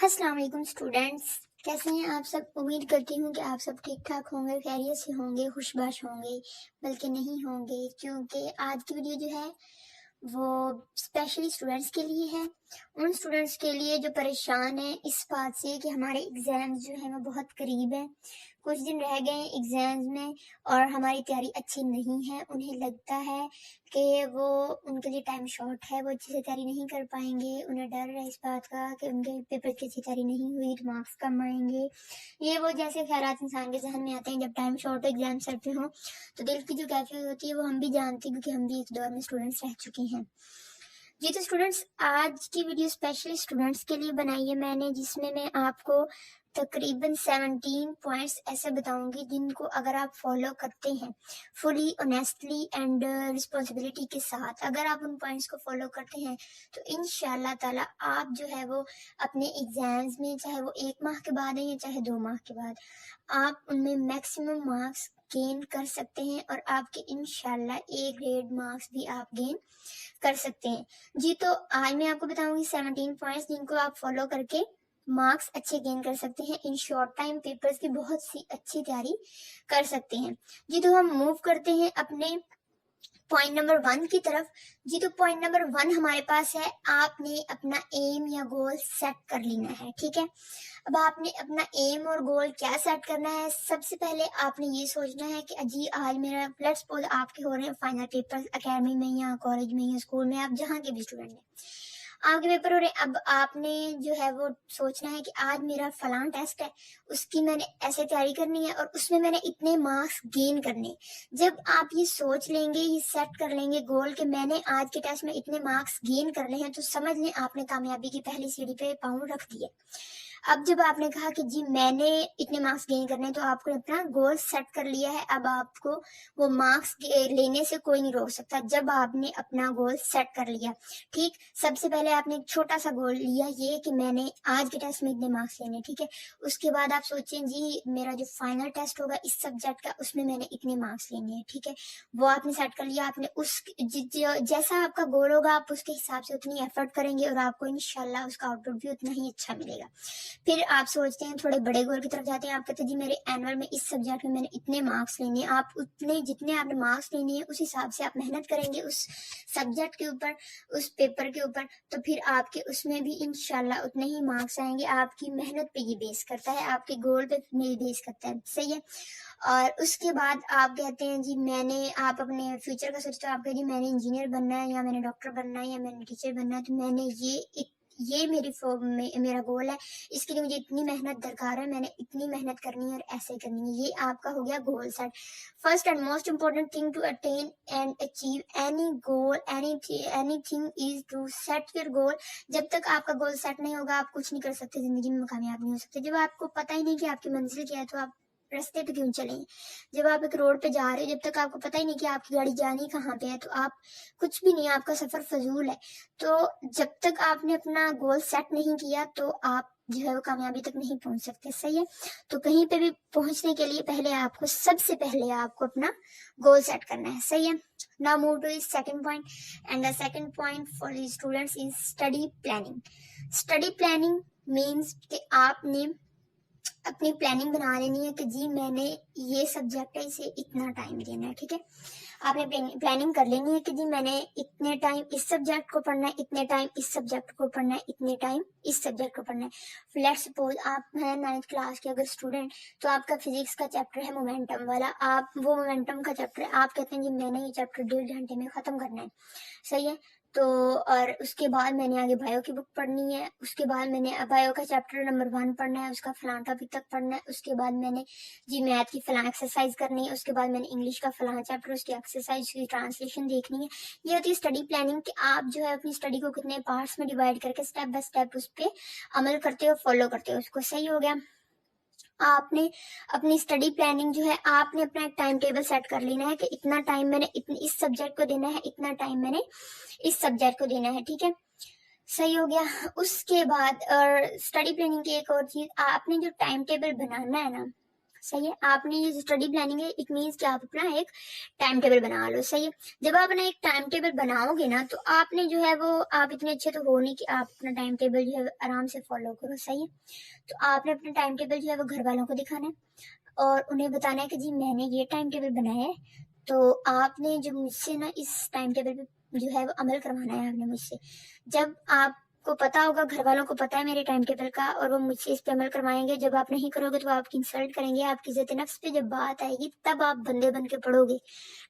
السلام علیکم اسٹوڈینٹس، کیسے ہیں آپ سب؟ امید کرتی ہوں کہ آپ سب ٹھیک ٹھاک ہوں گے، خیریت سے ہوں گے، خوش باش ہوں گے، بلکہ نہیں ہوں گے، کیونکہ آج کی ویڈیو جو ہے وہ اسپیشلی اسٹوڈینٹس کے لیے ہے، ان اسٹوڈینٹس کے لیے جو پریشان ہیں اس بات سے کہ ہمارے ایگزامز جو ہیں وہ بہت قریب ہیں، کچھ دن رہ گئے ہیں ایگزامز میں اور ہماری تیاری اچھی نہیں ہے، انہیں لگتا ہے کہ وہ ان کے لیے ٹائم شارٹ ہے، وہ اچھے سے تیاری نہیں کر پائیں گے، انہیں ڈر ہے اس بات کا کہ ان کے پیپر کی اچھی تیاری نہیں ہوئی تو مارکس کم آئیں گے، یہ وہ جیسے خیالات انسان کے ذہن میں آتے ہیں جب ٹائم شارٹ ایگزام سر پہ ہوں تو دل کی جو کیفیت ہوتی ہے وہ ہم بھی جانتے ہیں، کیونکہ ہم بھی اس دور میں اسٹوڈنٹس رہ چکے ہیں۔ جی تو اسٹوڈنٹس، آج کی ویڈیو اسپیشلی اسٹوڈنٹس کے لیے بنائی ہے میں نے، جس میں میں آپ کو تقریباً 17 پوائنٹس ایسے بتاؤں گی جن کو اگر آپ فالو کرتے ہیں فلی آنیسٹلی اینڈ رسپانسبلٹی کے ساتھ، اگر آپ ان پوائنٹس کو فالو کرتے ہیں تو انشاءاللہ تعالیٰ آپ جو ہے وہ اپنے ایگزامز میں، چاہے وہ 1 ماہ کے بعد ہیں یا چاہے 2 ماہ کے بعد، آپ ان میں میکسیمم مارکس گین کر سکتے ہیں اور آپ کے انشاءاللہ A گریڈ مارکس بھی آپ گین کر سکتے ہیں۔ جی تو آج میں آپ کو بتاؤں گی 17 پوائنٹس جن کو آپ فالو کر کے مارکس اچھے گین کر سکتے ہیں، ان شارٹ ٹائم پیپرز کی بہت سی اچھی تیاری کر سکتے ہیں۔ جی تو ہم موو کرتے ہیں اپنے پوائنٹ نمبر 1 کی طرف۔ جی تو پوائنٹ نمبر 1 ہمارے پاس ہے، آپ نے اپنا ایم یا گول سیٹ کر لینا ہے، ٹھیک ہے۔ اب آپ نے اپنا ایم اور گول کیا سیٹ کرنا ہے؟ سب سے پہلے آپ نے یہ سوچنا ہے کہ جی آج میرا لیٹس سپوز آپ کے ہو رہے ہیں فائنل پیپر اکیڈمی میں یا کالج میں یا اسکول میں، آپ جہاں کے بھی اسٹوڈنٹ ہیں، آپ کے پیپر ہو رہے ہیں۔ اب آپ نے جو ہے وہ سوچنا ہے کہ آج میرا فلاں ٹیسٹ ہے، اس کی میں نے ایسے تیاری کرنی ہے اور اس میں میں نے اتنے مارکس گین کرنے۔ جب آپ یہ سوچ لیں گے، یہ سیٹ کر لیں گے گول کہ میں نے آج کے ٹیسٹ میں اتنے مارکس گین کرنے ہیں، تو سمجھ لیں آپ نے کامیابی کی پہلی سیڑھی پہ پاؤں رکھ دیے۔ اب جب آپ نے کہا کہ جی میں نے اتنے مارکس گین کرنے، تو آپ کو اپنا گول سیٹ کر لیا ہے۔ اب آپ کو وہ مارکس لینے سے کوئی نہیں روک سکتا جب آپ نے اپنا گول سیٹ کر لیا، ٹھیک۔ سب سے پہلے آپ نے ایک چھوٹا سا گول لیا، یہ کہ میں نے آج کے ٹیسٹ میں اتنے مارکس لینے، ٹھیک ہے۔ اس کے بعد آپ سوچیں جی میرا جو فائنل ٹیسٹ ہوگا اس سبجیکٹ کا، اس میں میں نے اتنے مارکس لینے ہیں، ٹھیک ہے۔ وہ آپ نے سیٹ کر لیا۔ آپ نے جیسا آپ کا گول ہوگا آپ اس کے حساب سے اتنی ایفرٹ کریں گے اور آپ کو انشاءاللہ اس کا آؤٹ پٹ بھی اتنا ہی اچھا ملے گا۔ پھر آپ سوچتے ہیں تھوڑے بڑے گول کی طرف جاتے ہیں، آپ کہتے ہیں جی میرے اینول میں اس سبجیکٹ میں میں نے اتنے مارکس لینے ہیں۔ آپ اتنے جتنے آپ نے مارکس لینے ہیں اس حساب سے آپ محنت کریں گے اس سبجیکٹ کے اوپر، اس پیپر کے اوپر، تو پھر آپ کے اس میں بھی انشاءاللہ اتنے ہی مارکس آئیں گے۔ آپ کی محنت پہ یہ بیس کرتا ہے، آپ کے گول پہ یہ بیس کرتا ہے، صحیح ہے۔ اور اس کے بعد آپ کہتے ہیں جی میں نے، آپ اپنے فیوچر کا سوچتے ہو، آپ کہتے ہیں جی میں نے انجینئر بننا ہے یا میں نے ڈاکٹر بننا ہے یا میں نے ٹیچر بننا ہے، تو میں نے یہ میرا گول ہے، اس کے لیے مجھے اتنی محنت درکار ہے، میں نے اتنی محنت کرنی ہے اور ایسے کرنی ہے۔ یہ آپ کا ہو گیا goal set. First and most important thing to attain and achieve any goal anything is to set your goal. جب تک آپ کا گول سیٹ نہیں ہوگا آپ کچھ نہیں کر سکتے، زندگی میں کامیاب نہیں ہو سکتے۔ جب آپ کو پتہ ہی نہیں کہ آپ کی منزل کیا ہے تو آپ رستے پہ کیوں چلیں؟ جب آپ ایک روڈ پہ جا رہے ہیں، جب تک آپ کو پتہ ہی نہیں کہ آپ کی گاڑی جانی کہاں پہ ہے تو آپ کچھ بھی نہیں، آپ کا سفر فضول ہے۔ تو جب تک آپ نے اپنا گول سیٹ نہیں کیا تو آپ جو ہے وہ کامیابی تک نہیں پہنچ سکتے، صحیح ہے۔ تو کہیں پہ بھی پہنچنے کے لیے پہلے آپ کو، سب سے پہلے آپ کو اپنا گول سیٹ کرنا ہے، صحیح ہے۔ Now move to the second point, and the second point for the students is study planning. Study planning means کہ آپ نے اپنی پلاننگ بنا لینی ہے کہ جی میں نے یہ سبجیکٹ ہے، اسے اتنا ٹائم دینا ہے، ٹھیک ہے۔ آپ نے پلاننگ کر لینی ہے کہ جی میں نے اتنے ٹائم اس سبجیکٹ کو پڑھنا ہے، اتنے ٹائم اس سبجیکٹ کو پڑھنا ہے، اتنے ٹائم اس سبجیکٹ کو پڑھنا ہے۔ لیٹس سپوز آپ ہیں 9th کلاس کے اگر اسٹوڈنٹ، تو آپ کا فزکس کا چیپٹر ہے مومنٹم والا، آپ وہ مومنٹم کا چیپٹر ہے، آپ کہتے ہیں جی میں نے یہ چیپٹر 1.5 گھنٹے میں ختم کرنا ہے، صحیح ہے۔ تو اور اس کے بعد میں نے آگے بایو کی بک پڑھنی ہے، اس کے بعد میں نے بایو کا چیپٹر نمبر 1 پڑھنا ہے، اس کا فلاں ٹاپک تک پڑھنا ہے، اس کے بعد میں نے جی میتھ کی فلاں ایکسرسائز کرنی ہے، اس کے بعد میں نے انگلش کا فلاں چیپٹر، اس کی ایکسرسائز کی ٹرانسلیشن دیکھنی ہے۔ یہ ہوتی ہے اسٹڈی پلاننگ، کہ آپ جو ہے اپنی اسٹڈی کو کتنے پارٹس میں ڈیوائڈ کر کے اسٹیپ بائی اسٹیپ اس پہ عمل کرتے ہو، فالو کرتے ہو اس کو، صحیح ہو گیا۔ آپ نے اپنی اسٹڈی پلاننگ جو ہے، آپ نے اپنا ایک ٹائم ٹیبل سیٹ کر لینا ہے کہ اتنا ٹائم میں نے اس سبجیکٹ کو دینا ہے، اتنا ٹائم میں نے اس سبجیکٹ کو دینا ہے، ٹھیک ہے، صحیح ہو گیا۔ اس کے بعد اور اسٹڈی پلاننگ کی ایک اور چیز، آپ نے جو ٹائم ٹیبل بنانا ہے نا، صحیح ہے. آپ نے یہ اسٹڈی پلاننگ ہے، اٹ مینس کہ آپ اپنا ایک ٹائم ٹیبل بنا لو. صحیح ہے. جب آپ اپنا ایک ٹائم ٹیبل بناؤ گے نا تو آپ نے جو ہے وہ، آپ اتنے اچھے تو ہو نہیں کہ آپ اپنا ٹائم ٹیبل جو ہے آرام سے فالو کرو. صحیح ہے. تو آپ نے اپنا ٹائم ٹیبل جو ہے وہ گھر والوں کو دکھانا ہے اور انہیں بتانا ہے کہ جی میں نے یہ ٹائم ٹیبل بنایا ہے، تو آپ نے جو مجھ سے نا اس ٹائم ٹیبل پہ جو ہے وہ عمل کروانا ہے آپ نے مجھ سے. جب آپ کو پتا ہوگا، گھر والوں کو پتا ہے میرے ٹائم ٹیبل کا، اور وہ مجھ سے اس پہ عمل کروائیں گے. جب آپ نہیں کرو گے تو آپ کی انسلٹ کریں گے، آپ کی عزت نفس پہ جب بات آئے گی تب آپ بندے بن کے پڑو گے.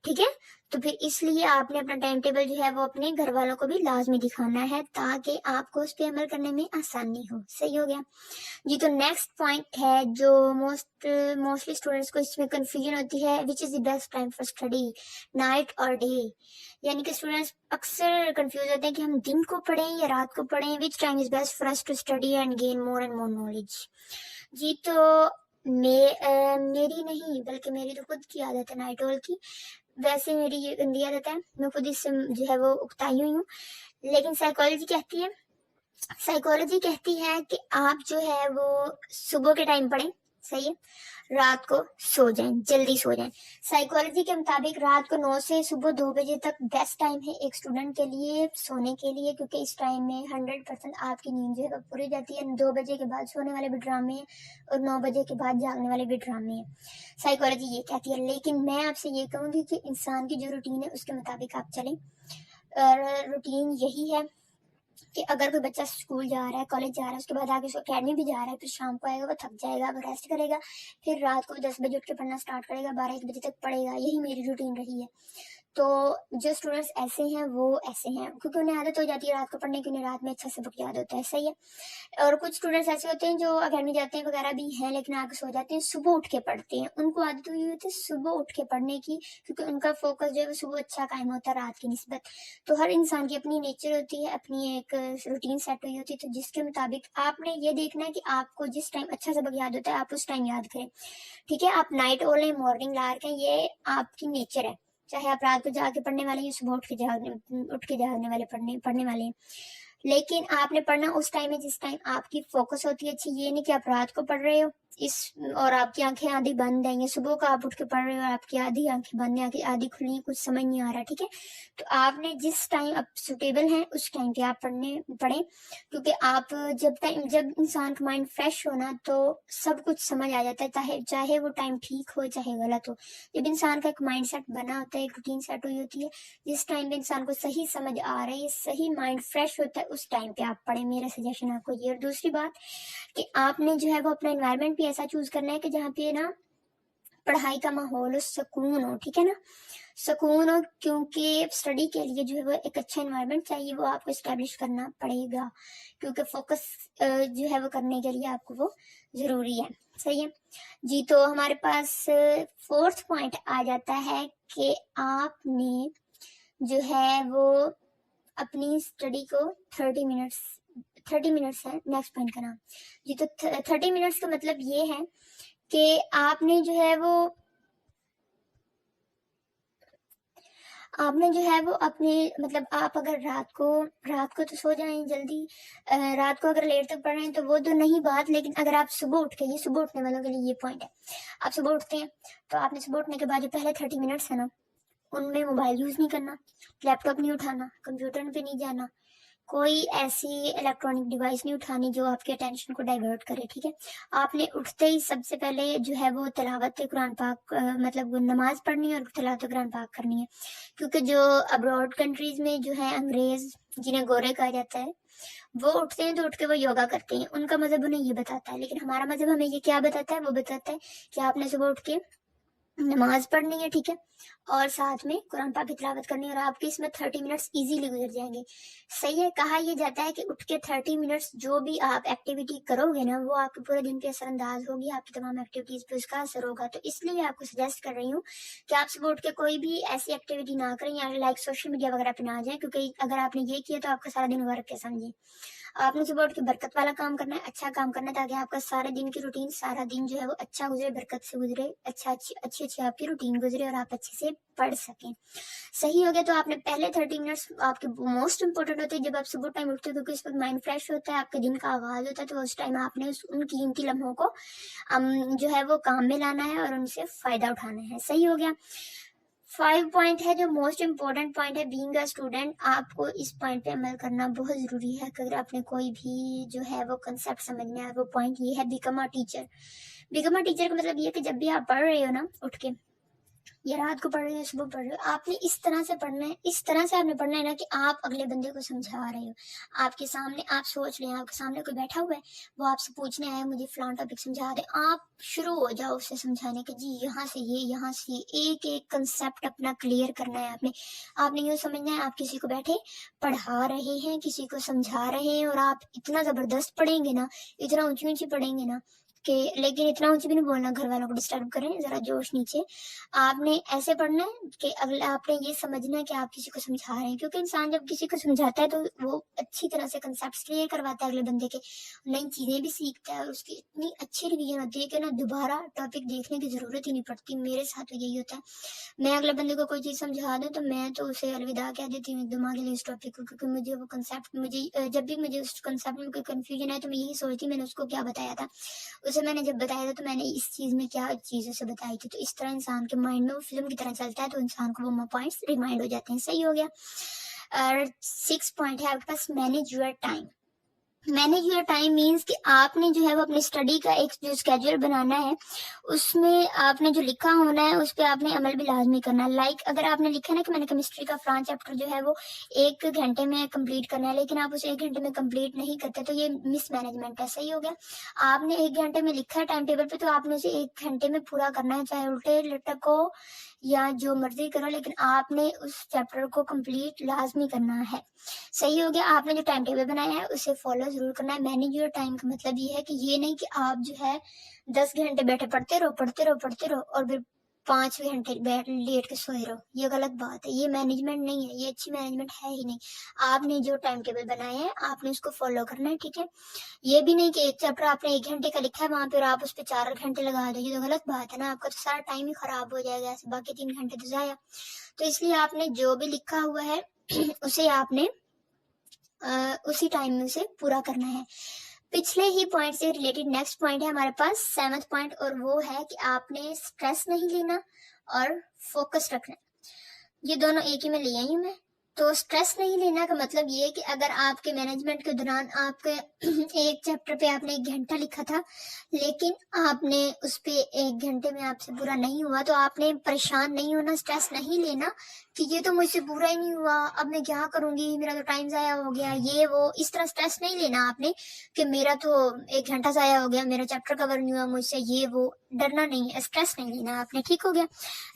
ٹھیک ہے. تو پھر اس لیے آپ نے اپنا ٹائم ٹیبل جو ہے وہ اپنے گھر والوں کو بھی لازمی دکھانا ہے تاکہ آپ کو اس پہ عمل کرنے میں آسانی ہو. صحیح ہو گیا جی. تو نیکسٹ پوائنٹ ہے جو موسٹلی اسٹوڈینٹس کو اس میں کنفیوژن ہوتی ہے، which is the best time for study, night اور ڈے. یعنی کہ اسٹوڈینٹس اکثر کنفیوز ہوتے ہیں کہ ہم دن کو پڑھیں یا رات کو پڑھیں، which time is best for us to study and gain more and more knowledge. جی تو میری نہیں بلکہ میری تو خود کی عادت ہے نائٹ اول کی. ویسے میری یہ گندی عادت ہے، میں خود اس سے جو ہے وہ اکتائی ہوئی ہوں. لیکن سائیکالوجی کہتی ہے کہ آپ جو ہے وہ صبح کے ٹائم پڑھیں. صحیح ہے. رات کو سو جائیں، جلدی سو جائیں. سائیکالوجی کے مطابق رات کو 9 سے صبح 2 بجے تک بیسٹ ٹائم ہے ایک اسٹوڈنٹ کے لیے سونے کے لیے، کیونکہ اس ٹائم میں 100% آپ کی نیند جو ہے وہ پوری جاتی ہے. 2 بجے کے بعد سونے والے بھی ڈرامے ہیں اور 9 بجے کے بعد جاگنے والے بھی ڈرامے ہیں. سائیکالوجی یہ کہتی ہے. لیکن میں آپ سے یہ کہوں گی کہ انسان کی جو روٹین ہے اس کے مطابق آپ چلیں. اور روٹین یہی ہے کہ اگر کوئی بچہ اسکول جا رہا ہے، کالج جا رہا ہے، اس کے بعد آگے اس کو اکیڈمی بھی جا رہا ہے، پھر شام کو آئے گا، وہ تھک جائے گا، وہ ریسٹ کرے گا، پھر رات کو 10 بجے اٹھ کے پڑھنا سٹارٹ کرے گا، 12-1 بجے تک پڑھے گا. یہی میری روٹین رہی ہے. تو جو اسٹوڈینٹس ایسے ہیں وہ ایسے ہیں کیونکہ انہیں عادت ہو جاتی ہے رات کو پڑھنے کی، انہیں رات میں اچھا سبق یاد ہوتا ہے. صحیح ہے. اور کچھ اسٹوڈینٹس ایسے ہوتے ہیں جو اکیڈمی جاتے ہیں وغیرہ بھی ہیں لیکن آگے سو جاتے ہیں، صبح اٹھ کے پڑھتے ہیں. ان کو عادت ہوئی ہوتی ہے صبح اٹھ کے پڑھنے کی، کیونکہ ان کا فوکس جو ہے وہ صبح اچھا قائم ہوتا ہے رات کی نسبت. تو ہر انسان کی اپنی نیچر ہوتی ہے، اپنی ایک روٹین سیٹ ہوئی ہوتی ہے. تو جس کے مطابق آپ نے یہ دیکھنا ہے کہ آپ کو جس ٹائم اچھا سبق یاد ہوتا ہے آپ اس ٹائم یاد کریں. ٹھیک ہے. آپ نائٹ اول ہیں، مارننگ لارک ہیں، یہ آپ کی نیچر ہے. چاہے آپ رات کو جا کے پڑھنے والے ہیں، صبح اٹھ کے جاگنے والے پڑھنے والے ہیں. لیکن آپ نے پڑھنا اس ٹائم ہے جس ٹائم آپ کی فوکس ہوتی ہے اچھی. یہ نہیں کہ آپ رات کو پڑھ رہے ہو اور آپ کی آنکھیں آدھی بند ہیں، یا صبح کو آپ اٹھ کے پڑھ رہے ہو اور آپ کی آدھی آنکھیں بند ہیں، آدھی کھلی ہیں، کچھ سمجھ نہیں آ رہا. ٹھیک ہے. تو آپ نے جس ٹائم آپ سوٹیبل ہیں اس ٹائم پہ آپ پڑھیں. کیونکہ آپ جب انسان کا مائنڈ فریش ہونا تو سب کچھ سمجھ آ جاتا ہے، چاہے وہ ٹائم ٹھیک ہو چاہے غلط ہو. جب انسان کا ایک مائنڈ سیٹ بنا ہوتا ہے، ایک روٹین سیٹ ہوئی ہوتی ہے، جس ٹائم پہ انسان کو صحیح سمجھ آ رہی ہے، صحیح مائنڈ فریش ہوتا ہے، اس ٹائم پہ آپ پڑھیں. میرا سجیشن آپ کو یہ. اور دوسری بات کہ آپ نے جو ہے وہ اپنا انوائرمنٹ بھی ایسا چوز کرنا ہے کہ جہاں پہ نا پڑھائی کا ماحول ہو، سکون ہو. ٹھیک ہے نا. سکون ہو، کیونکہ اسٹڈی کے لیے جو ہے وہ ایک اچھا انوائرمنٹ چاہیے، وہ آپ کو اسٹیبلش کرنا پڑے گا، کیونکہ فوکس جو ہے وہ کرنے کے لیے آپ کو وہ ضروری ہے. صحیح ہے جی. تو ہمارے پاس 4تھ پوائنٹ آ جاتا ہے کہ آپ نے جو ہے وہ اپنی اسٹڈی کو 30 منٹس ہے نیکسٹ پوائنٹ کا نام. جی تو 30 منٹس کا مطلب یہ ہے کہ آپ نے جو ہے وہ اپنے مطلب آپ اگر رات کو تو سو جائیں جلدی. رات کو اگر لیٹ تک پڑھ رہے ہیں تو وہ تو نہیں بات، لیکن اگر آپ صبح اٹھ کے، یہ صبح اٹھنے والوں کے لیے یہ پوائنٹ ہے، آپ صبح اٹھتے ہیں تو آپ نے صبح اٹھنے کے بعد جو پہلے 30 منٹس ہے نا ان میں موبائل یوز نہیں کرنا، لیپ ٹاپ نہیں اٹھانا، کمپیوٹر پہ نہیں جانا، کوئی ایسی الیکٹرانک ڈیوائس نہیں اٹھانی جو آپ کے اٹینشن کو ڈائیورٹ کرے. ٹھیک ہے. آپ نے اٹھتے ہی سب سے پہلے جو ہے وہ تلاوت قرآن پاک مطلب نماز پڑھنی ہے اور تلاوت قرآن پاک کرنی ہے. کیونکہ جو ابراڈ کنٹریز میں جو ہے انگریز جنہیں گورے کہا جاتا ہے، وہ اٹھتے ہیں تو اٹھ کے وہ یوگا کرتے ہیں. ان کا مذہب انہیں یہ بتاتا ہے، لیکن ہمارا مذہب ہمیں یہ کیا بتاتا ہے؟ وہ بتاتا ہے کہ آپ نے صبح اٹھ کے نماز پڑھنی ہے. ٹھیک ہے. اور ساتھ میں قرآن پاک کی تلاوت کرنی ہے، اور آپ کے اس میں 30 منٹس ایزیلی گزر جائیں گے. صحیح ہے. کہا یہ جاتا ہے کہ اٹھ کے 30 منٹس جو بھی آپ ایکٹیویٹی کرو گے نا وہ آپ کے پورے دن پہ اثر انداز ہوگی، آپ کی تمام ایکٹیویٹیز پہ اس کا اثر ہوگا. تو اس لیے آپ کو سجیسٹ کر رہی ہوں کہ آپ صبح اٹھ کے کوئی بھی ایسی ایکٹیویٹی نہ کریں، یا لائک سوشل میڈیا وغیرہ پہ نہ جائیں، کیونکہ اگر آپ نے یہ کیا تو آپ کا سارا دن ورک ہے. سمجھیں آپ نے صبح اٹھ کے برکت والا کام کرنا ہے, اچھا کام کرنا ہے, تاکہ آپ کا سارے دن کی روٹین, سارا دن جو ہے وہ اچھا گزرے, برکت سے گزرے, اچھی آپ کی روٹین گزرے اور آپ اچھے سے پڑھ سکیں. صحیح ہو گیا. تو آپ نے پہلے 30 منٹس آپ کے موسٹ امپورٹنٹ ہوتے ہیں جب آپ صبح ٹائم اٹھتے ہو, کیونکہ اس وقت مائنڈ فریش ہوتا ہے, آپ کے دن کا آغاز ہوتا ہے, تو اس ٹائم آپ نے ان قیمتی لمحوں کو جو ہے وہ کام میں لانا ہے اور ان سے فائدہ اٹھانا ہے. صحیح ہو گیا. 5 پوائنٹ ہے جو موسٹ امپورٹنٹ پوائنٹ ہے. بینگ اے اسٹوڈنٹ, آپ کو اس پوائنٹ پہ عمل کرنا بہت ضروری ہے. اگر آپ نے کوئی بھی جو ہے وہ کنسیپٹ سمجھنا ہے, وہ پوائنٹ یہ ہے, become a teacher. Become a teacher کا مطلب یہ ہے کہ جب بھی آپ پڑھ رہے ہو نا, اٹھ کے یا رات کو پڑھ رہے ہو, صبح پڑھ رہے ہو, آپ نے اس طرح سے پڑھنا ہے, اس طرح سے آپ نے پڑھنا ہے نا کہ آپ اگلے بندے کو سمجھا رہے ہو. آپ کے سامنے آپ سوچ رہے ہیں, آپ کے سامنے کوئی بیٹھا ہوا ہے, وہ آپ سے پوچھنے آیا مجھے فلاں ٹاپک سمجھا دیں, آپ شروع ہو جاؤ اسے سمجھانے کے, جی یہاں سے یہ, یہاں سے یہ, ایک ایک کنسیپٹ اپنا کلیئر کرنا ہے. آپ نے یوں سمجھنا ہے آپ کسی کو بیٹھے پڑھا رہے ہیں, کسی کو سمجھا رہے ہیں, اور آپ اتنا زبردست پڑھیں گے نا, اتنا اونچی اونچی پڑھیں گے نا کہ, لیکن اتنا اونچی بھی نہیں بولنا, گھر والوں کو ڈسٹرب کریں, ذرا جوش نیچے. آپ نے ایسے پڑھنا ہے کہ اگلا, آپ نے یہ سمجھنا ہے کہ آپ کسی کو سمجھا رہے ہیں, کیونکہ انسان جب کسی کو سمجھاتا ہے تو وہ اچھی طرح سے کنسیپٹس کلیئر کرواتا ہے اگلے بندے کے, نئی چیزیں بھی سیکھتا ہے, اور اس کی اتنی اچھی ریویژن ہوتی ہے کہ نا دوبارہ ٹاپک دیکھنے کی ضرورت ہی نہیں پڑتی. میرے ساتھ تو یہی ہوتا ہے, میں اگلے بندے کو کوئی چیز سمجھا دوں تو میں تو اسے الوداع کہہ دیتی ہوں ایک دم آگے اس ٹاپک کو, کیونکہ مجھے وہ کنسیپٹ, مجھے جب بھی مجھے اس کنسیپٹ میں کوئی کنفیوژن ہے تو میں یہی سوچتی میں نے اس کو کیا بتایا تھا, اسے میں نے جب بتایا تھا تو میں نے اس چیز میں کیا چیزوں سے بتائی تھی. تو اس طرح انسان کے مائنڈ میں وہ فلم کی طرح چلتا ہے, تو انسان کو وہ پوائنٹس ریمائنڈ ہو جاتے ہیں. صحیح ہو گیا. 6 پوائنٹ ہے آپ کے پاس, manage your time. Manage your time means کہ آپ نے جو ہے وہ اپنی اسٹڈی کا ایک جو اسکیجول بنانا ہے, اس میں آپ نے جو لکھا ہونا ہے اس پہ آپ نے عمل بھی لازمی کرنا ہے. لائک اگر آپ نے لکھا نا کہ میں نے کیمسٹری کا فلاں چیپٹر جو ہے وہ 1 گھنٹے میں کمپلیٹ کرنا ہے, لیکن آپ اسے 1 گھنٹے میں کمپلیٹ نہیں کرتے, تو یہ مس مینجمنٹ ہے. صحیح ہو گیا. آپ نے 1 گھنٹے میں لکھا ہے ٹائم ٹیبل پہ, تو آپ نے اسے 1 گھنٹے میں پورا کرنا ہے, چاہے الٹے لٹکو یا جو مرضی کرو, لیکن آپ نے اس چیپٹر کو کمپلیٹ لازمی کرنا ہے. صحیح ہو گیا. آپ نے جو ٹائم ٹیبل بنایا ہے اسے فالو ضرور کرنا ہے. مینیج یور ٹائم کا مطلب یہ ہے کہ یہ نہیں کہ آپ جو ہے 10 گھنٹے بیٹھے پڑھتے رہو اور پھر 5 گھنٹے لیٹ کے سوئے رہو. یہ غلط بات ہے, یہ مینجمنٹ نہیں ہے, یہ اچھی مینجمنٹ ہے ہی نہیں. آپ نے جو ٹائم ٹیبل بنایا ہے آپ نے اس کو فالو کرنا ہے, ٹھیک ہے. یہ بھی نہیں کہ ایک چیپٹر آپ نے 1 گھنٹے کا لکھا ہے, وہاں پہ آپ اس پہ 4 گھنٹے لگا دو, یہ تو غلط بات ہے نا, آپ کا تو سارا ٹائم ہی خراب ہو جائے گا, ایسے باقی 3 گھنٹے تو ضائع. تو اس لیے آپ نے جو بھی لکھا ہوا ہے اسے آپ نے اسی ٹائم میں اسے پورا کرنا ہے. پچھلے ہی پوائنٹ سے ریلیٹڈ نیکسٹ پوائنٹ ہے ہمارے پاس 7 پوائنٹ, اور وہ ہے کہ آپ نے سٹریس نہیں لینا اور فوکس رکھنا. یہ دونوں ایک ہی میں لے آئی ہوں میں. تو سٹریس نہیں لینا کا مطلب یہ ہے کہ اگر آپ کے مینجمنٹ کے دوران آپ کے ایک چیپٹر پہ آپ نے 1 گھنٹہ لکھا تھا, لیکن آپ نے اس پہ 1 گھنٹے میں آپ سے پورا نہیں ہوا, تو آپ نے پریشان نہیں ہونا, سٹریس نہیں لینا کہ یہ تو مجھ سے پورا ہی نہیں ہوا, اب میں کیا کروں گی, میرا تو ٹائم ضائع ہو گیا, یہ وہ. اس طرح سٹریس نہیں لینا آپ نے کہ میرا تو 1 گھنٹہ ضائع ہو گیا, میرا چیپٹر کور نہیں ہوا مجھ سے, یہ وہ. ڈرنا نہیں ہے, سٹریس نہیں لینا آپ نے, ٹھیک ہو گیا.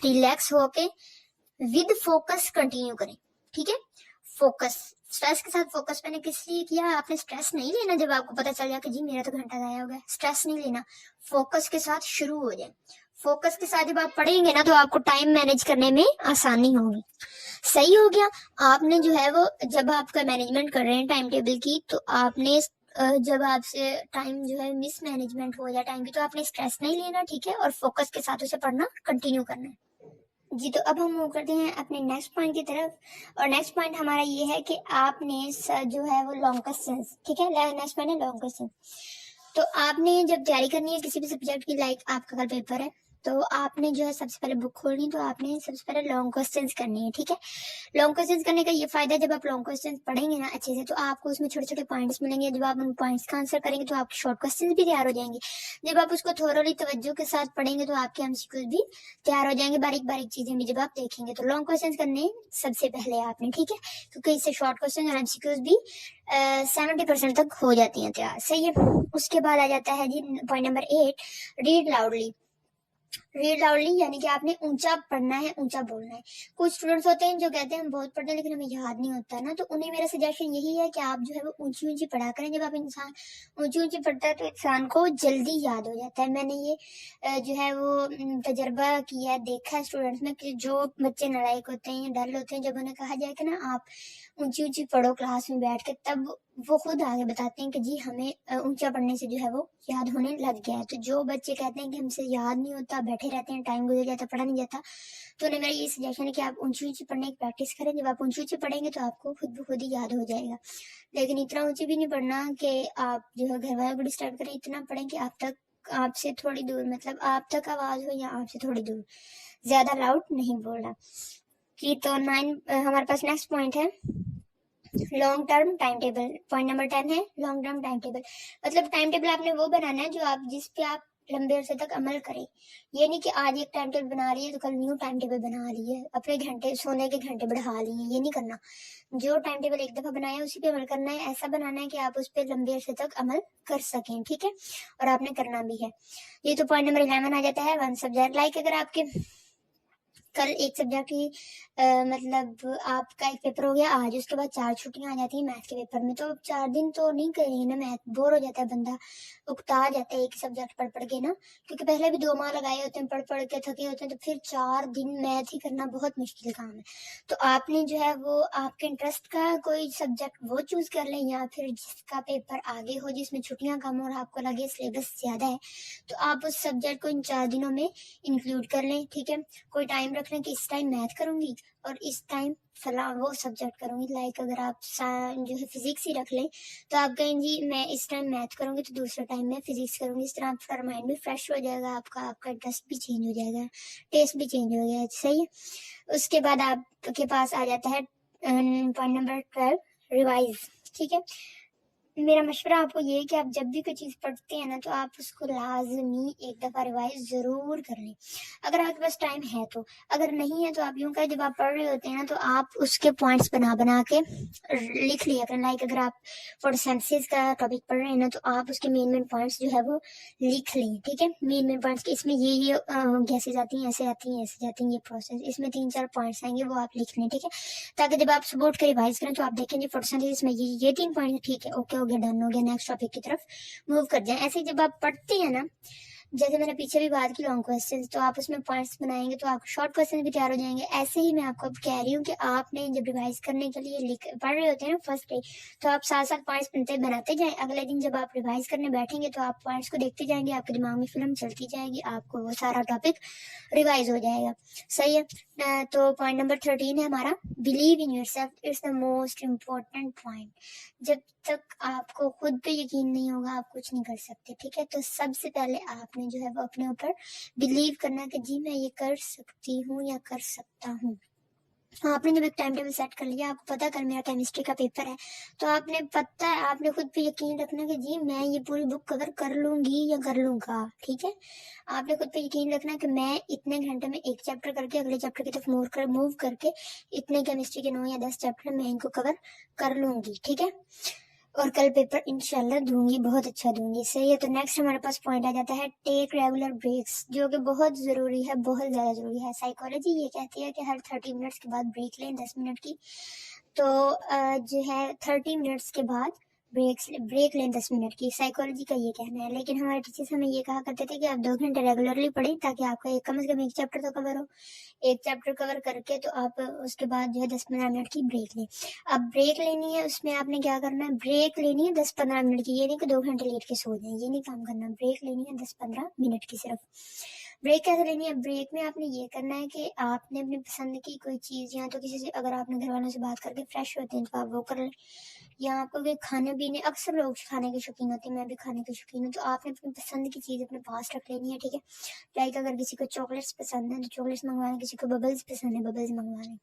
ریلیکس ہو کے ود فوکس کنٹینیو کریں, ٹھیک ہے. فوکس, سٹریس کے ساتھ فوکس میں نے کس لیے کیا, آپ نے سٹریس نہیں لینا جب آپ کو پتا چل جائے کہ جی میرا تو گھنٹہ ضائع ہو گیا, سٹریس نہیں لینا, فوکس کے ساتھ شروع ہو جائے. فوکس کے ساتھ جب آپ پڑھیں گے نا تو آپ کو ٹائم مینیج کرنے میں آسانی ہوگی. صحیح ہو گیا. آپ نے جو ہے وہ جب آپ کا مینجمنٹ کر رہے ہیں ٹائم ٹیبل کی, تو آپ نے جب آپ سے ٹائم جو ہے مس مینجمنٹ ہو جائے ٹائم کی, تو آپ نے سٹریس نہیں لینا, ٹھیک ہے, اور فوکس کے ساتھ اسے پڑھنا کنٹینیو کرنا ہے. جی, تو اب ہم موو کرتے ہیں اپنے نیکسٹ پوائنٹ کی طرف, اور نیکسٹ پوائنٹ ہمارا یہ ہے کہ آپ نے جو ہے وہ لانگ کوسچنز, ٹھیک ہے, نیکسٹ پوائنٹ ہے لانگ کوسچن. تو آپ نے جب تیاری کرنی ہے کسی بھی سبجیکٹ کی, لائک آپ کا کل پیپر ہے, تو آپ نے جو ہے سب سے پہلے بک کھولنی, تو آپ نے سب سے پہلے لانگ کوسچنز کرنی ہے, ٹھیک ہے. لانگ کوسچنز کرنے کا یہ فائدہ ہے, جب آپ لانگ کوسچنز پڑھیں گے نا اچھے سے, تو آپ کو اس میں چھوٹے چھوٹے پوائنٹس ملیں گے, جب آپ ان پوائنٹس کا آنسر کریں گے تو آپ کے شارٹ کوسچنز بھی تیار ہو جائیں گے. جب آپ اس کو تھورولی توجہ کے ساتھ پڑھیں گے تو آپ کے MCQs بھی تیار ہو جائیں گے, باریک باریک چیزیں بھی جب آپ دیکھیں گے. تو لانگ کوسچنز کرنے سب سے پہلے آپ نے, ٹھیک ہے, کیونکہ اس سے شارٹ کوسچن اور MCQs بھی 70% تک ہو جاتی ہیں تیار. صحیح ہے. اس کے بعد آ جاتا ہے جی point number 8, read loudly. Read loudly یعنی کہ آپ نے اونچا پڑھنا ہے, اونچا بولنا ہے. کچھ اسٹوڈنٹس ہوتے ہیں جو کہتے ہیں ہم بہت پڑھتے ہیں لیکن ہمیں یاد نہیں ہوتا ہے نا, تو انہیں میرا سجیشن یہی ہے کہ آپ جو ہے وہ اونچی اونچی پڑھا کریں. جب آپ انسان اونچی اونچی پڑھتا ہے تو انسان کو جلدی یاد ہو جاتا ہے. میں نے یہ جو ہے وہ تجربہ کیا, دیکھا ہے اسٹوڈنٹس میں کہ جو بچے نالائق ہوتے ہیں یا ڈل ہوتے ہیں, جب انہیں کہا جائے کہ نا آپ اونچی اونچی پڑھو کلاس میں بیٹھ کے, تب وہ خود آگے بتاتے ہیں کہ جی ہمیں اونچا پڑھنے سے جو ہے وہ یاد ہونے لگ گیا ہے. تو جو بچے کہتے ہیں کہ ہم سے یاد نہیں ہوتا، بیٹھے رہتے ہیں، ٹائم گزر جاتا، پڑھا نہیں جاتا، تو انہیں میرا یہ سجیشن ہے کہ آپ اونچی اونچی پڑھنے کی پریکٹس کریں. جب آپ اونچی اونچی پڑھیں گے تو آپ کو خود بخود ہی یاد ہو جائے گا. لیکن اتنا اونچی بھی نہیں پڑھنا کہ آپ جو ہے گھر والوں کو ڈسٹرب کریں. اتنا پڑھیں کہ آپ سے تھوڑی دور، مطلب آپ تک آواز ہو یا آپ سے تھوڑی دور، زیادہ لاؤڈ نہیں بولنا. کہ تو 9 ہمارے پاس نیکسٹ پوائنٹ ہے long term time table. Point number 10 ہے لانگ ٹرم ٹائم ٹیبل. مطلب ٹائم ٹیبل آپ نے وہ بنانا ہے جس پہ آپ لمبے عرصے تک عمل کریں. یہ نہیں کہ آج ایک ٹائم ٹیبل بنا رہی ہے تو کل نیو ٹائم ٹیبل بنا رہی ہے، اپنے گھنٹے سونے کے گھنٹے بڑھا لی ہیں. یہ نہیں کرنا. جو ٹائم ٹیبل ایک دفعہ بنایا اسی پہ عمل کرنا ہے. ایسا بنانا ہے کہ آپ اس پہ لمبے عرصے تک عمل کر سکیں. ٹھیک ہے، اور آپ نے کرنا بھی ہے. یہ تو پوائنٹ نمبر 11 آ جاتا ہے 1 سبجیکٹ. لائک اگر آپ کے کل ایک سبجیکٹ کی مطلب آپ کا ایک پیپر ہو گیا آج، اس کے بعد 4 چھٹیاں آ جاتی ہیں میتھ کے پیپر میں، تو 4 دن تو نہیں کریں گے نا میتھ. بور ہو جاتا ہے بندہ، اکتا جاتا ہے ایک سبجیکٹ پڑھ کے نا، کیونکہ پہلے بھی 2 ماہ لگائے ہوتے ہیں، پڑھ کے تھکے ہوتے ہیں، تو پھر 4 دن میتھ ہی کرنا بہت مشکل کام ہے. تو آپ نے جو ہے وہ آپ کے انٹرسٹ کا کوئی سبجیکٹ وہ چوز کر لیں، یا پھر جس کا پیپر آگے ہو، جس میں چھٹیاں کم اور آپ کو لگے سلیبس زیادہ ہے، تو آپ اس سبجیکٹ کو ان 4 دنوں میں انکلوڈ کر لیں. ٹھیک ہے، کوئی ٹائم رکھ لیں کہ اس ٹائم میتھ کروں گی اور اس ٹائم فلاں وہ سبجیکٹ کروں گی. لائک اگر آپ جو ہے فزکس ہی رکھ لیں تو آپ کہیں جی میں اس ٹائم میتھ کروں گی تو دوسرے ٹائم میں فزکس کروں گی. اس طرح آپ کا مائنڈ بھی فریش ہو جائے گا، آپ کا انٹرسٹ بھی چینج ہو جائے گا، ٹیسٹ بھی چینج ہو گیا. صحیح ہے. اس کے بعد آپ کے پاس آ جاتا ہے پوائنٹ نمبر 12 ریوائز. ٹھیک ہے، میرا مشورہ آپ کو یہ ہے کہ آپ جب بھی کوئی چیز پڑھتے ہیں نا تو آپ اس کو لازمی ایک دفعہ ریوائز ضرور کر لیں، اگر آپ کے پاس ٹائم ہے تو. اگر نہیں ہے تو آپ یوں کہ جب آپ پڑھ رہے ہوتے ہیں نا تو آپ اس کے پوائنٹس بنا کے لکھ لیا کریں. لائک اگر آپ فوٹوسینتھسس کا ٹاپک پڑھ رہے ہیں نا تو آپ اس کے مین پوائنٹس جو ہے وہ لکھ لیں. ٹھیک ہے، مین پوائنٹس کہ اس میں یہ گیسز آتی ہیں، ایسے آتی ہیں، ایسے جاتی ہیں، یہ پروسیس، اس میں 3-4 پوائنٹس آئیں گے، وہ آپ لکھ لیں. ٹھیک ہے، تاکہ جب آپ سپورٹ کے ریوائز کریں تو آپ دیکھیں گے فوٹوسینتھسس میں یہ 3 پوائنٹ. ٹھیک ہے، اوکے ہو گیا، ڈن ہو گیا، نیکسٹ ٹاپک کی طرف موو کر جائیں. ایسے جب آپ پڑھتے ہیں نا، جیسے میں نے پیچھے بھی بات کی لانگ کوسچنز، تو آپ اس میں پوائنٹس بنائیں گے تو آپ شارٹ کوسچن بھی تیار ہو جائیں گے. ایسے ہی میں آپ کو کہہ رہی ہوں کہ آپ نے جب ریوائز کرنے کے لیے پڑھ رہے ہوتے ہیں نا فرسٹ ڈے، تو آپ 7 پوائنٹس بناتے جائیں. اگلے دن جب آپ ریوائز کرنے بیٹھیں گے تو آپ پوائنٹس کو دیکھتے جائیں گے، آپ کے دماغ میں فلم چلتی جائے گی، آپ کو وہ سارا ٹاپک ریوائز ہو جائے گا. صحیح ہے. تو پوائنٹ نمبر 13 ہے ہمارا believe in yourself. It's the most important point. جب تک آپ کو خود پہ یقین نہیں ہوگا آپ کچھ نہیں کر سکتے. ٹھیک ہے، تو سب سے پہلے آپ نے جو ہے وہ اپنے اوپر بلیو کرنا کہ جی میں یہ کر سکتی ہوں یا کر سکتا ہوں. آپ نے جب ایک ٹائم ٹیبل سیٹ کر لیا، آپ کو پتا کل میرا کیمسٹری کا پیپر ہے، تو آپ نے پتا ہے، آپ نے خود پہ یقین رکھنا کہ جی میں یہ پوری بک کور کر لوں گی یا کر لوں گا. ٹھیک ہے، آپ نے خود پہ یقین رکھنا کہ میں اتنے گھنٹے میں ایک چیپٹر کر کے اگلے چیپٹر کی طرف موو کر کے اتنے کیمسٹری کے 9 یا 10 چیپٹر میں ان کو کور کر لوں گی. ٹھیک ہے، اور کل پیپر انشاءاللہ دوں گی، بہت اچھا دوں گی. صحیح ہے. تو نیکسٹ ہمارے پاس پوائنٹ آ جاتا ہے ٹیک ریگولر بریکس، جو کہ بہت ضروری ہے، بہت زیادہ ضروری ہے. سائیکالوجی یہ کہتی ہے کہ ہر 30 منٹس کے بعد بریک لیں، 10 منٹ کی. تو جو ہے 30 منٹس کے بعد بریک لیں 10 منٹ کی. سائیکالوجی کا یہ کہنا ہے. لیکن ہمارے ٹیچرس ہمیں یہ کہا کرتے تھے کہ آپ 2 گھنٹے ریگولرلی پڑھیں تاکہ آپ کا کم از کم ایک چیپٹر تو کور ہو. ایک چیپٹر کور کر کے تو آپ اس کے بعد جو ہے 10-15 منٹ کی بریک لیں. اب بریک لینی ہے، اس میں آپ نے کیا کرنا ہے، بریک لینی ہے 10-15 منٹ کی. یہ نہیں کہ 2 گھنٹے لیٹ کے سو جائیں، یہ نہیں کام کرنا. بریک لینی ہے 10-15 منٹ کی صرف. بریک کیسے لینی ہے؟ بریک میں آپ نے یہ کرنا ہے کہ آپ نے اپنی پسند کی کوئی چیز، یا تو کسی سے اگر آپ نے گھر والوں سے بات کر کے فریش ہوتے ہیں تو آپ وہ کر لیں، یا آپ کو کھانے پینے، اکثر لوگ کھانے کے شوقین ہوتے ہیں، میں بھی کھانے کے شوقین ہوں، تو آپ نے اپنی پسند کی چیز اپنے پاس رکھ لینی ہے. ٹھیک ہے، لائک اگر کسی کو چاکلیٹس پسند ہیں تو چاکلیٹس منگوا لیں، کسی کو ببلز پسند ہے ببلز منگوا لیں.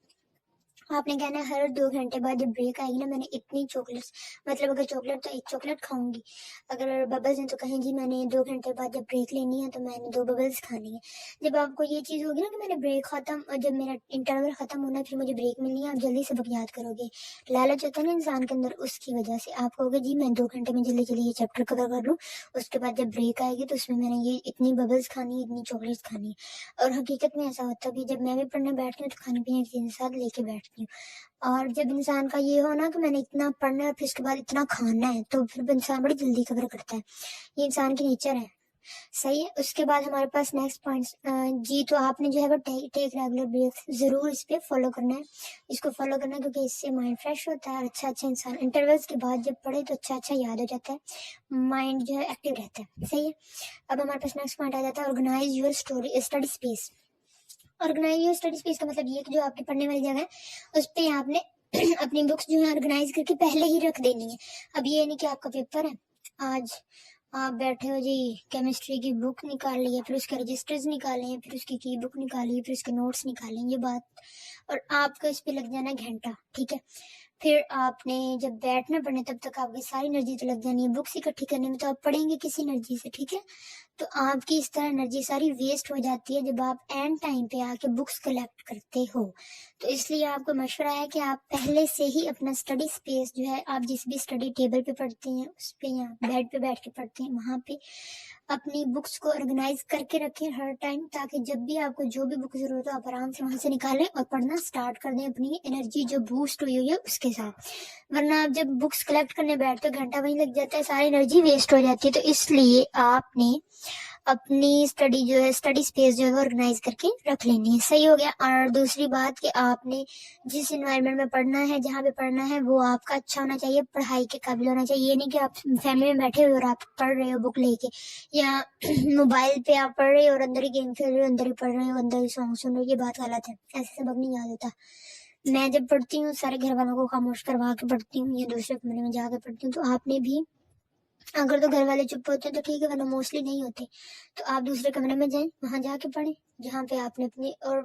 آپ نے کہنا ہے ہر 2 گھنٹے بعد جب بریک آئے گی نا، میں نے اتنی چاکلیٹس، مطلب اگر چاکلیٹ تو 1 چاکلیٹ کھاؤں گی، اگر ببلز ہیں تو کہیں جی میں نے 2 گھنٹے بعد جب بریک لینی ہے تو میں نے 2 ببلز کھانی ہے. جب آپ کو یہ چیز ہوگی نا کہ میں نے بریک ختم، جب میرا انٹرول ختم ہونا ہے پھر مجھے بریک ملنی ہے، آپ جلدی سبق یاد کرو گے. لالچ ہوتا ہے نا انسان کے اندر، اس کی وجہ سے آپ کہو گے جی میں 2 گھنٹے میں جلدی یہ چیپٹر کور کر لوں، اس کے بعد جب بریک آئے گی تو اس میں نے یہ اتنی ببلز کھانی ہے، اتنی چاکلیٹس کھانی ہے. اور حقیقت میں ایسا ہوتا بھی، جب میں بھی پڑھنے بیٹھتی ہوں تو کھانے پینے کی چیزیں ساتھ لے کے بیٹھتی ہوں. اور جب انسان کا یہ ہو نا کہ میں نے اتنا پڑھنا ہے پھر اس کے بعد اتنا کھانا ہے، تو پھر انسان بڑی جلدی کور کرتا ہے. یہ انسان کی نیچر ہے. صحیح ہے. اس کے بعد ہمارے پاس نیکسٹ پوائنٹ جی تو آپ نے جو ہے وہ ٹیک ریگولر بریک ضرور اس پہ فالو کرنا ہے. اس کو فالو کرنا ہے کیونکہ اس سے مائنڈ فریش ہوتا ہے اور اچھا انسان انٹرولس کے بعد جب پڑھے تو اچھا یاد ہو جاتا ہے, مائنڈ جو ہے ایکٹیو رہتا ہے. صحیح ہے. اب ہمارے پاس نیکسٹ پوائنٹ آ جاتا ہے organise your study space. Organise your study space کا مطلب یہ کہ جو آپ کی پڑھنے والی جگہ ہے اس پہ آپ نے اپنی بکس جو ہے آرگنائز کر کے پہلے ہی رکھ دینی ہے. اب یہ نہیں کہ آپ کا پیپر ہے, آج آپ بیٹھے ہو جی کیمسٹری کی بک نکال لی ہے, پھر اس کے رجسٹرز نکالے ہیں, پھر اس کی بک نکالی ہے, پھر اس کے نوٹس نکالیں, یہ بات, اور آپ کو اس پہ لگ جانا گھنٹہ. ٹھیک ہے. پھر آپ نے جب بیٹھنا پڑھنے تب تک آپ کی ساری انرجی تو لگ جانی ہے بکس اکٹھی کرنے میں, تو آپ پڑھیں گے کسی انرجی سے. ٹھیک ہے. تو آپ کی اس طرح انرجی ساری ویسٹ ہو جاتی ہے جب آپ اینڈ ٹائم پہ آ کے بکس کلیکٹ کرتے ہو. تو اس لیے آپ کو مشورہ ہے کہ آپ پہلے سے ہی اپنا اسٹڈی اسپیس جو ہے, آپ جس بھی اسٹڈی ٹیبل پہ پڑھتے ہیں اس پہ یا بیڈ پہ بیٹھ کے پڑھتے ہیں وہاں پہ اپنی بکس کو آرگنائز کر کے رکھیں ہر ٹائم, تاکہ جب بھی آپ کو جو بھی بک ضرورت ہو آپ آرام سے وہاں سے نکالیں اور پڑھنا سٹارٹ کر دیں اپنی انرجی جو بوسٹ ہوئی ہے اس کے ساتھ. ورنہ آپ جب بکس کلیکٹ کرنے بیٹھتے ہو گھنٹہ وہیں لگ جاتا ہے, ساری انرجی ویسٹ ہو جاتی ہے. تو اس لیے آپ نے اپنی اسٹڈی اسپیس جو ہے وہ آرگنائز کر کے رکھ لینی ہے. صحیح ہو گیا. اور دوسری بات کہ آپ نے جس انوائرمنٹ میں پڑھنا ہے, جہاں پہ پڑھنا ہے, وہ آپ کا اچھا ہونا چاہیے, پڑھائی کے قابل ہونا چاہیے. یہ نہیں کہ آپ فیملی میں بیٹھے ہوئے اور آپ پڑھ رہے ہو بک لے کے, یا موبائل پہ آپ پڑھ رہے ہو اور اندر ہی گیم کھیل رہے ہو, اندر ہی پڑھ رہے ہو, اندر ہی سانگ سن رہے ہو. یہ بات غلط ہے, ایسے سبق نہیں یاد ہوتا. میں جب پڑھتی ہوں سارے گھر والوں کو خاموش کروا کے پڑھتی ہوں یا دوسرے کمرے میں جا کے پڑھتی ہوں. تو آپ نے بھی اگر تو گھر والے چپ ہوتے ہیں تو ٹھیک ہے, ورنہ موسٹلی نہیں ہوتے, تو آپ دوسرے کمرے میں جائیں, وہاں جا کے پڑھیں جہاں پہ آپ نے اپنی, اور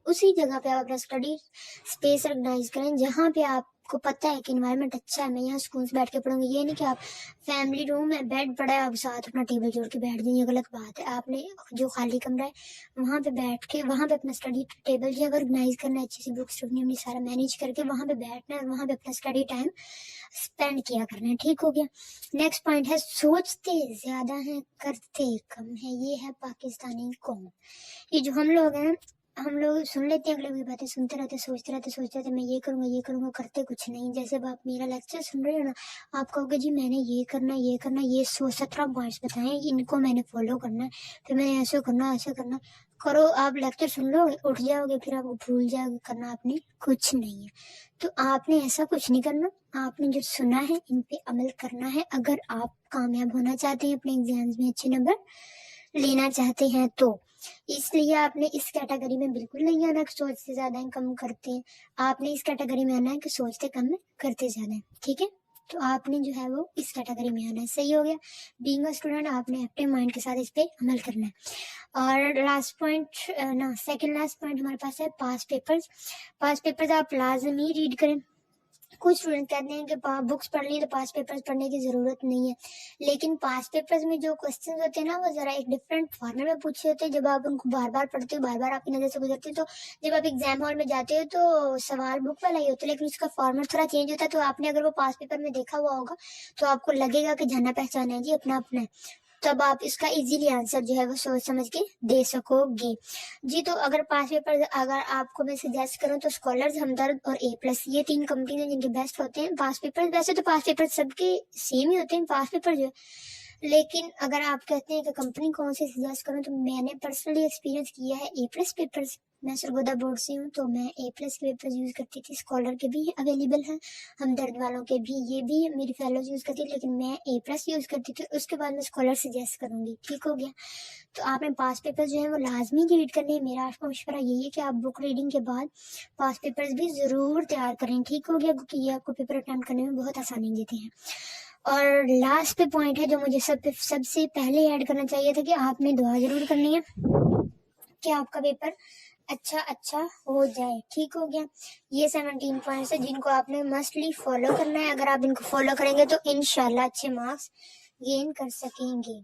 اسی جگہ پہ آپ اپنا اسٹڈی اسپیس آرگنائز کریں جہاں پہ آپ کو پتہ ہے کہ انوائرمنٹ اچھا ہے, میں یہاں سکون سے بیٹھ کے پڑھوں گی. یہ نہیں کہ آپ فیملی روم میں بیڈ پڑا ہے, آپ ساتھ اپنا ٹیبل جوڑ کے بیٹھ جائیں, یہ غلط بات ہے. آپ نے جو خالی کمرہ ہے وہاں پہ بیٹھ کے وہاں پہ اپنا اسٹڈی ٹیبل جو ہے آرگنائز کرنا ہے, اچھی سی بکس رکھنی, اپنی سارا مینیج کر کے وہاں پہ بیٹھنا ہے اور وہاں پہ اپنا اسٹڈی ٹائم اسپینڈ کیا کرنا ہے. ٹھیک ہو گیا. نیکسٹ پوائنٹ ہے سوچتے زیادہ ہیں کرتے کم ہے. یہ ہے پاکستانی قوم. یہ جو ہم لوگ ہیں, ہم لوگ سن لیتے ہیں اگلے کی باتیں, سنتے رہتے, سوچتے رہتے میں یہ کروں گا, کرتے کچھ نہیں. جیسے اب آپ میرا لیکچر سن رہے ہو نا, آپ کہو گے جی میں نے یہ کرنا, یہ 17 پوائنٹس بتائیں, ان کو میں نے فالو کرنا ہے, پھر میں نے ایسے کرنا کرو. آپ لیکچر سن لو, اٹھ جاؤ گے, پھر آپ کو بھول جاؤ گے, کرنا آپ نے کچھ نہیں ہے. تو آپ نے ایسا کچھ نہیں کرنا, آپ نے جو سنا ہے ان پہ عمل کرنا ہے. اگر آپ کامیاب ہونا چاہتے ہیں, اپنے ایگزامز میں اچھے نمبر لینا چاہتے ہیں, تو اس لیے آپ نے اس کیٹیگری میں بالکل نہیں آنا کہ سوچتے زیادہ ہیں کم کرتے ہیں. آپ نے اس کیٹیگری میں آنا ہے کہ سوچتے کم ہے کرتے زیادہ ہیں. ٹھیک ہے. تو آپ نے جو ہے وہ اس کیٹیگری میں آنا ہے. صحیح ہو گیا. بینگ اے اسٹوڈنٹ آپ نے ایکٹیو مائنڈ کے ساتھ اس پہ عمل کرنا ہے. اور last point second last point ہمارے پاس ہے پاس پیپرز آپ لازمی ریڈ کریں. کچھ اسٹوڈنٹ کہتے ہیں کہ بکس پڑھ لی تو پاس پیپرز پڑھنے کی ضرورت نہیں ہے, لیکن پاس پیپرز میں جو کوسچنز ہوتے ہیں نا وہ ذرا ایک ڈفرینٹ فارمیٹ میں پوچھے ہوتے ہیں. جب آپ ان کو بار بار پڑھتے ہو, بار بار آپ کی نظر سے گزرتے ہو, تو جب آپ ایگزام ہال میں جاتے ہو تو سوال بک والا ہی ہوتا ہے, لیکن اس کا فارمیٹ تھوڑا چینج ہوتا ہے. تو آپ نے اگر وہ پاس پیپر میں دیکھا ہوا ہوگا تو آپ کو لگے گا کہ جانا پہچانا ہے جی اپنا اپنا ہے, تب آپ اس کا ایزیلی آنسر جو ہے وہ سوچ سمجھ کے دے سکو گے جی. تو اگر پاس پیپر اگر آپ کو میں سجیسٹ کروں تو اسکالرز, ہمدرد اور A+, یہ 3 کمپنیز ہیں جن کے بیسٹ ہوتے ہیں پاس پیپر. ویسے تو پاس پیپر سب کے سیم ہی ہوتے ہیں پاس پیپر جو ہے, لیکن اگر آپ کہتے ہیں کہ کمپنی کون سی سجیسٹ کروں, تو میں نے پرسنلی ایکسپیرینس کیا ہے A+ پیپرز. میں سرگودا بورڈ سے ہوں تو میں A+ کے پیپرز یوز کرتی تھی. اسکالر کے بھی اویلیبل ہیں, ہمدرد والوں کے بھی, یہ بھی میری فیلوز یوز کرتی تھی, لیکن میں A+ یوز کرتی تھی. اس کے بعد میں اسکالر سجیسٹ کروں گی. ٹھیک ہو گیا. تو آپ نے پاس پیپر جو ہے وہ لازمی ریڈ کرنے ہیں. میرا آپ کو مشورہ یہی ہے کہ آپ بک ریڈنگ کے بعد پاس پیپرز بھی ضرور تیار کریں. ٹھیک ہو گیا, کیونکہ یہ آپ کو پیپر اٹیمپٹ کرنے میں بہت آسانی دیتے ہیں. اور لاسٹ پہ پوائنٹ ہے جو مجھے سب سے پہلے ایڈ کرنا چاہیے تھا, کہ آپ نے دعا ضرور کرنی ہے کہ آپ کا پیپر اچھا ہو جائے. ٹھیک ہو گیا. یہ 17 پوائنٹس ہیں جن کو آپ نے مسٹلی فالو کرنا ہے. اگر آپ ان کو فالو کریں گے تو انشاءاللہ اچھے مارکس گین کر سکیں گے.